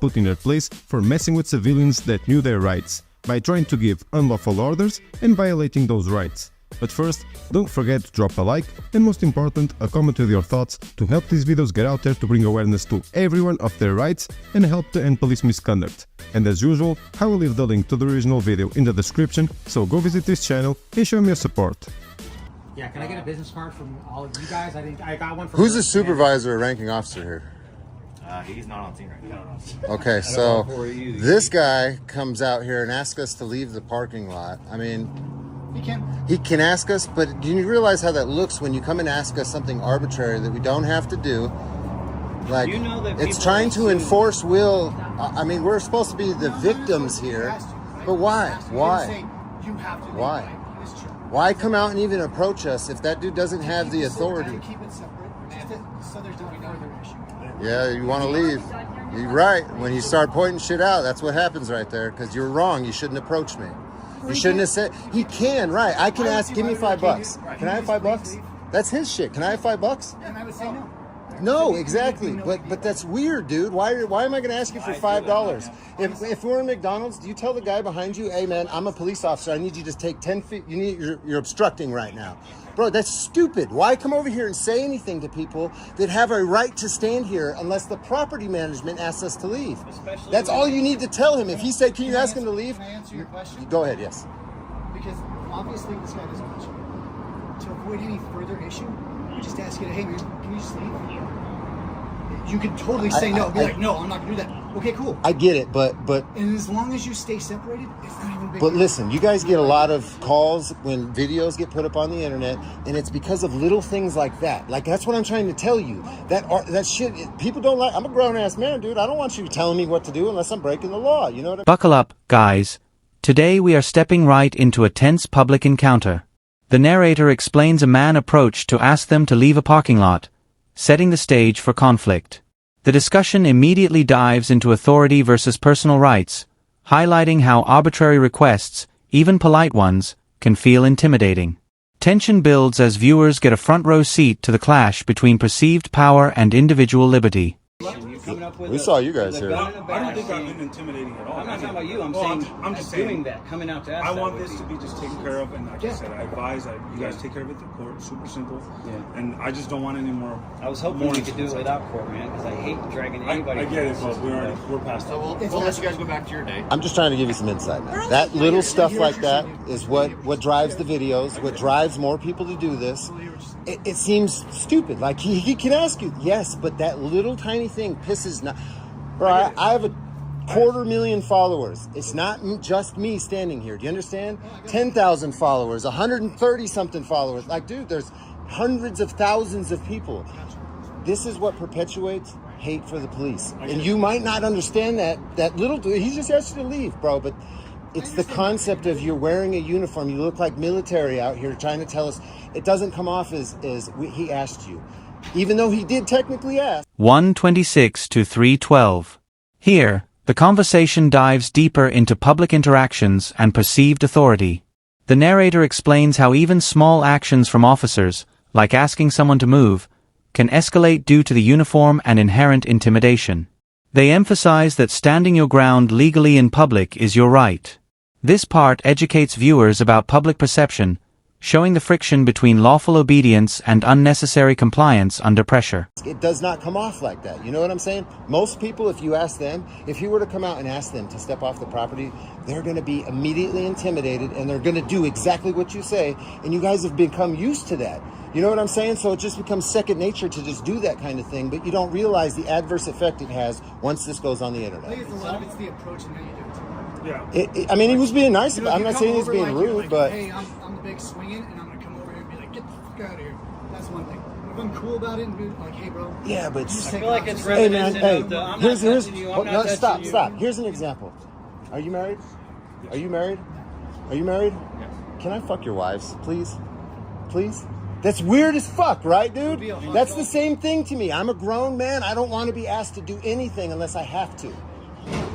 put in their place for messing with civilians that knew their rights, by trying to give unlawful orders and violating those rights. But first, don't forget to drop a like and, most important, a comment with your thoughts to help these videos get out there to bring awareness to everyone of their rights and help to end police misconduct. And as usual, I will leave the link to the original video in the description, so go visit this channel and show me your support. Yeah, can I get a business card from all of you guys? I got one from... Who's the supervisor or ranking officer here? He's not on team right now. Okay, so this guy comes out here and asks us to leave the parking lot. I mean, he can ask us, but do you realize how that looks when you come and ask us something arbitrary that we don't have to do? Like, you know, that it's trying to enforce will. I mean, we're supposed to be the victims here, but why? Why? Why? Why come out and even approach us if that dude doesn't have the authority? Yeah, you want to leave. You're right. When you start pointing shit out, that's what happens right there, because you're wrong. You shouldn't approach me. You shouldn't have said... He can, right. I can ask, give me $5. Can I have $5? That's his shit. Can I have $5? And I would say no. No, exactly. But that's weird, dude. Why am I going to ask you for $5? If we're in McDonald's, do you tell the guy behind you, hey, man, I'm a police officer. I need you to take 10 feet. You're obstructing right now. Bro, that's stupid. Why come over here and say anything to people that have a right to stand here unless the property management asks us to leave? That's all you need to tell him. If he said, can you ask him to leave? Can I answer your question? Go ahead, yes. Because obviously this guy doesn't want you. To avoid any further issue, we just ask you to, hey, man, can you just leave? You can totally say no. Be like, no, I'm not going to do that. Okay, cool. I get it, but... And as long as you stay separated, it's not even a big But deal. listen, you guys get a lot of calls when videos get put up on the internet, and it's because of little things like that. Like, that's what I'm trying to tell you. That shit, people don't like... I'm a grown-ass man, dude. I don't want you telling me what to do unless I'm breaking the law. You know what I mean? Buckle up, guys. Today we are stepping right into a tense public encounter. The narrator explains a man approached to ask them to leave a parking lot, setting the stage for conflict. The discussion immediately dives into authority versus personal rights, highlighting how arbitrary requests, even polite ones, can feel intimidating. Tension builds as viewers get a front-row seat to the clash between perceived power and individual liberty. We saw you guys here. I don't think I've been intimidating at all. I'm not talking about you. I'm just saying, doing that, coming out to ask. I want this to be just taken care of, and like I said, I advise that you guys take care of it through court. Super simple. Yeah. And I just don't want any more. I was hoping we could do it without court, man, because I hate dragging anybody. I get it, but we're past that. So we'll let you guys go back to your day. I'm just trying to give you some insight, man. That little stuff like that is what drives the videos, what drives more people to do this. It seems stupid. Like, he can ask you, yes, but that little tiny thing pisses not. Bro, I have a 250,000 followers. It's not just me standing here. Do you understand? 10,000 followers, 130-something followers. Like, dude, there's hundreds of thousands of people. This is what perpetuates hate for the police. And you might not understand that little dude. He just asked you to leave, bro, but it's the concept of you're wearing a uniform. You look like military out here trying to tell us. It doesn't come off as he asked you, even though he did technically ask. 126 to 312. Here, the conversation dives deeper into public interactions and perceived authority. The narrator explains how even small actions from officers, like asking someone to move, can escalate due to the uniform and inherent intimidation. They emphasize that standing your ground legally in public is your right. This part educates viewers about public perception, showing the friction between lawful obedience and unnecessary compliance under pressure. It does not come off like that. You know what I'm saying? Most people, if you ask them, if you were to come out and ask them to step off the property, they're going to be immediately intimidated and they're going to do exactly what you say. And you guys have become used to that. You know what I'm saying? So it just becomes second nature to just do that kind of thing, but you don't realize the adverse effect it has once this goes on the internet. I think a lot of it's the approach and how you do it. Yeah. I mean, he was being nice. I'm not saying he's being rude, like, but... Hey, I'm the big swinging, and I'm going to come over here and be like, get the fuck out of here. That's one thing. If I'm cool about it and be like, hey, bro. Yeah, but... I feel like it's hey, man, hey, of the, I'm here's... not touching you, I'm not touching stop, you. stop. Here's an example. Are you married? Are you married? Are you married? Yes. Can I fuck your wives, please? Please? That's weird as fuck, right, dude? That's the same thing to me. I'm a grown man. I don't want to be asked to do anything unless I have to.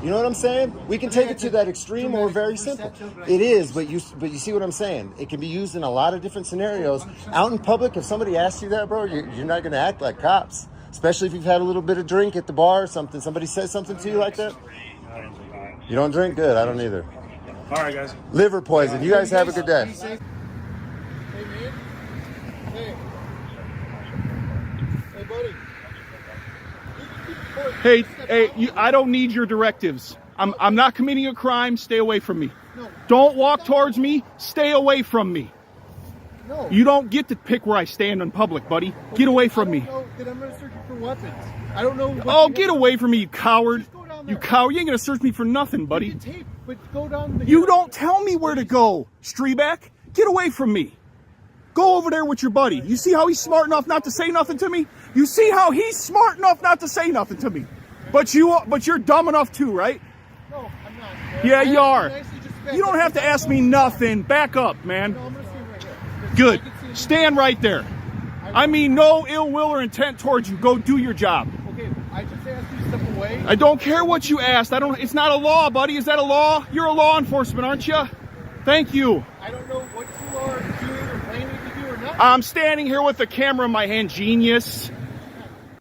You know what I'm saying? We can take it to that extreme or very simple. It is, but you see what I'm saying? It can be used in a lot of different scenarios. Out in public, if somebody asks you that, bro, you're not going to act like cops. Especially if you've had a little bit of drink at the bar or something. Somebody says something to you like that? You don't drink? Good. I don't either. All right, guys. Liver poison. You guys have a good day. Hey, man. Hey. Hey, buddy. Hey, I don't need your directives. I'm not committing a crime. Stay away from me. Don't walk towards me. Stay away from me. No. You don't get to pick where I stand in public, buddy. Get away from me. Then I'm gonna search you for weapons. I don't know. Oh, get away from me, you coward. You coward. You ain't gonna search me for nothing, buddy. You tape, but go down the You don't tell me where to go, Strebeck. Get away from me. Go over there with your buddy. You see how he's smart enough not to say nothing to me? You see how he's smart enough not to say nothing to me? But you're dumb enough too, right? No, I'm not. Yeah, you are. You don't have to ask me nothing. Back up, man. No, I'm gonna stand right here. Good. Stand right there. I mean no ill will or intent towards you. Go do your job. Okay, I just asked you to step away. I don't care what you asked. It's not a law, buddy. Is that a law? You're a law enforcement, aren't you? Thank you. I don't know what you are doing or planning to do or not. I'm standing here with the camera in my hand, genius.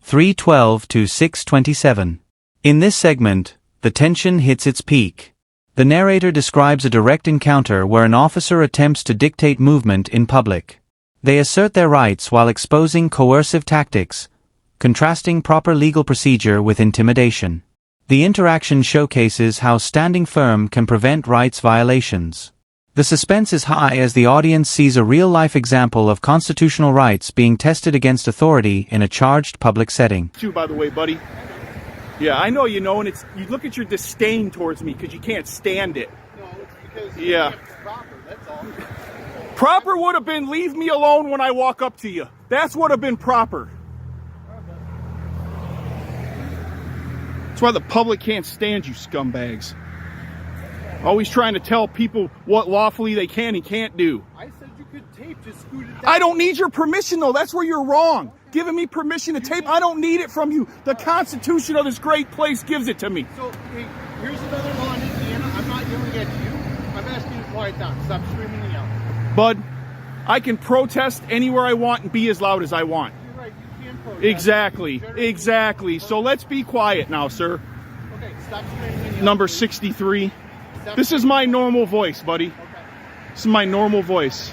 3:12 to 6:27. In this segment, the tension hits its peak. The narrator describes a direct encounter where an officer attempts to dictate movement in public. They assert their rights while exposing coercive tactics, contrasting proper legal procedure with intimidation. The interaction showcases how standing firm can prevent rights violations. The suspense is high as the audience sees a real-life example of constitutional rights being tested against authority in a charged public setting. Too, by the way, buddy. Yeah, I know you know, and you look at your disdain towards me because you can't stand it. No, it's because Yeah. it's proper, that's all. Proper would have been leave me alone when I walk up to you. That's would have been proper. That's why the public can't stand you scumbags. Always trying to tell people what lawfully they can and can't do. I said you could tape, just scoot it down. I don't need your permission though, that's where you're wrong. Giving me permission to tape, I don't need it from you. The Constitution of this great place gives it to me. So, hey, here's another law in Indiana. I'm not yelling at you. I'm asking you to quiet down. Stop screaming and yelling. Bud, I can protest anywhere I want and be as loud as I want. You're right, you can protest. Exactly. So let's be quiet now, sir. Okay, stop screaming and yelling. Number please. 63. Stop This is my normal voice, buddy. Okay. This is my normal voice.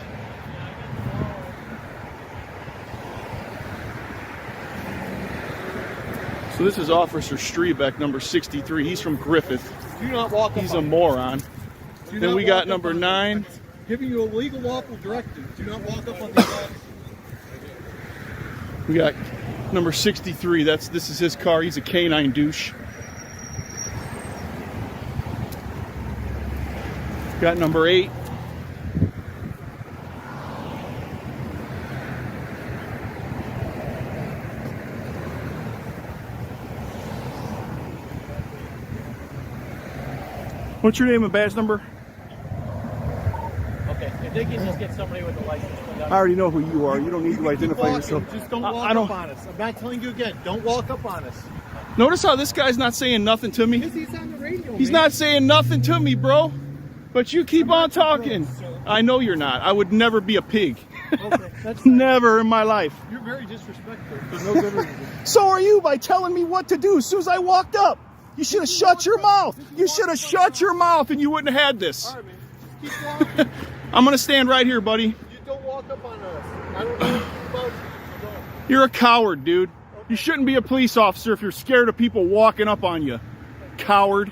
So this is Officer Strebeck, number 63. He's from Griffith. Do not walk up He's a on moron. Do Then not we walk got up number on 9. Giving you a legal lawful directive. Do not walk up on these laws. We got number 63. This is his car. He's a canine douche. Got number 8. What's your name and badge number? Okay, if they can just get somebody with a license. I already know who you are. You don't need to identify yourself. Just don't walk I don't. up on us. I'm not telling you again. Don't walk up on us. Notice how this guy's not saying nothing to me. Because he's on the radio. He's man. not saying nothing to me, bro. But you keep on talking. I know you're not. I would never be a pig. Okay, that's fine. Never in my life. You're very disrespectful for no good reason. So are you by telling me what to do as soon as I walked up. You should have shut your mouth. You should have shut your mouth and you wouldn't have had this. All right, man. Just keep walking. I'm going to stand right here, buddy. You don't walk up on us. I don't know anything about you. So don't. You're a coward, dude. You shouldn't be a police officer if you're scared of people walking up on you. Coward.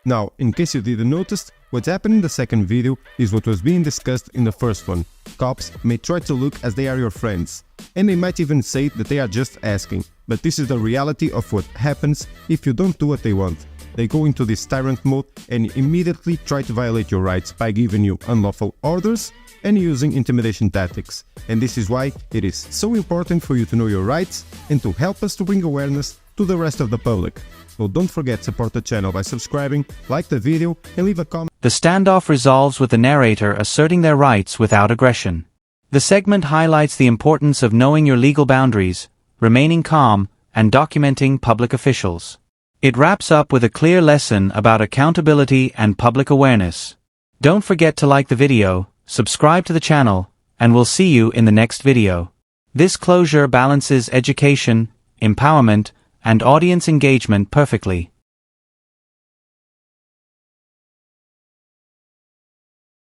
Now, in case you didn't notice, what happened in the second video is what was being discussed in the first one. Cops may try to look as they are your friends, and they might even say that they are just asking, but this is the reality of what happens if you don't do what they want. They go into this tyrant mode and immediately try to violate your rights by giving you unlawful orders and using intimidation tactics. And this is why it is so important for you to know your rights and to help us to bring awareness to the rest of the public. So don't forget to support the channel by subscribing, like the video and leave a comment. The standoff resolves with the narrator asserting their rights without aggression. The segment highlights the importance of knowing your legal boundaries, remaining calm, and documenting public officials. It wraps up with a clear lesson about accountability and public awareness. Don't forget to like the video, subscribe to the channel, and we'll see you in the next video. This closure balances education, empowerment, and audience engagement perfectly.